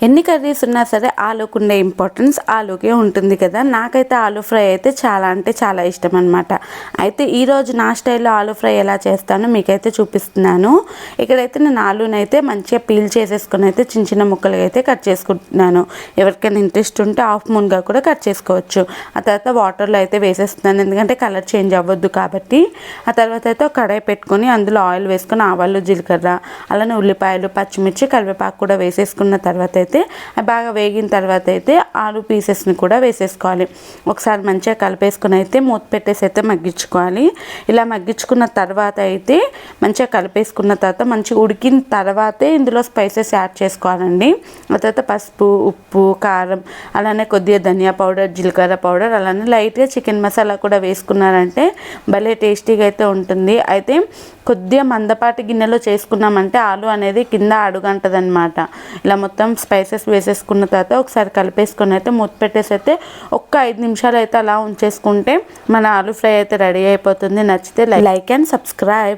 ఎన్ని కర్రీస్ ఉన్నా సరే ఆలూకు ఉండే ఇంపార్టెన్స్ ఆలూకే ఉంటుంది కదా. నాకైతే ఆలూ ఫ్రై అయితే చాలా అంటే చాలా ఇష్టం అనమాట. అయితే ఈరోజు నా స్టైల్లో ఆలూ ఫ్రై ఎలా చేస్తానో మీకైతే చూపిస్తున్నాను. ఇక్కడైతే నేను ఆలూనైతే మంచిగా పీల్ చేసేసుకొని అయితే చిన్న చిన్న ముక్కలుగా అయితే కట్ చేసుకుంటున్నాను. ఎవరికైనా ఇంట్రెస్ట్ ఉంటే హాఫ్ మూన్గా కూడా కట్ చేసుకోవచ్చు. ఆ తర్వాత వాటర్లో అయితే వేసేస్తున్నాను, ఎందుకంటే కలర్ చేంజ్ అవ్వద్దు కాబట్టి. ఆ తర్వాత అయితే ఒక కడాయి పెట్టుకొని అందులో ఆయిల్ వేసుకొని ఆవాలు, జీలకర్ర, అలానే ఉల్లిపాయలు, పచ్చిమిర్చి, కరివేపాకు కూడా వేసేసుకున్న తర్వాత అయితే బాగా వేగిన తర్వాత అయితే ఆలు పీసెస్ని కూడా వేసేసుకోవాలి. ఒకసారి మంచిగా కలిపేసుకొని అయితే మూత పెట్టేసి అయితే మగ్గించుకోవాలి. ఇలా మగ్గించుకున్న తర్వాత అయితే మంచిగా కలిపేసుకున్న తర్వాత మంచిగా ఉడికిన తర్వాతే ఇందులో స్పైసెస్ యాడ్ చేసుకోవాలండి. ఆ తర్వాత పసుపు, ఉప్పు, కారం, అలానే కొద్దిగా ధనియా పౌడర్, జీలకర్ర పౌడర్, అలానే లైట్గా చికెన్ మసాలా కూడా వేసుకున్నారంటే భలే టేస్టీగా అయితే ఉంటుంది. అయితే కొద్దిగా మందపాటి గిన్నెలో చేసుకున్నామంటే ఆలు అనేది కింద అడుగంటదనమాట. ఇలా మొత్తం స్పైసెస్ వేసేసుకున్న తర్వాత ఒకసారి కలిపేసుకొని అయితే మూత పెట్టేసి అయితే ఒక్క 5 నిమిషాలు అయితే అలా ఉంచేసుకుంటే మన ఆలు ఫ్రై అయితే రెడీ అయిపోతుంది. నచ్చితే లైక్ అండ్ సబ్స్క్రైబ్.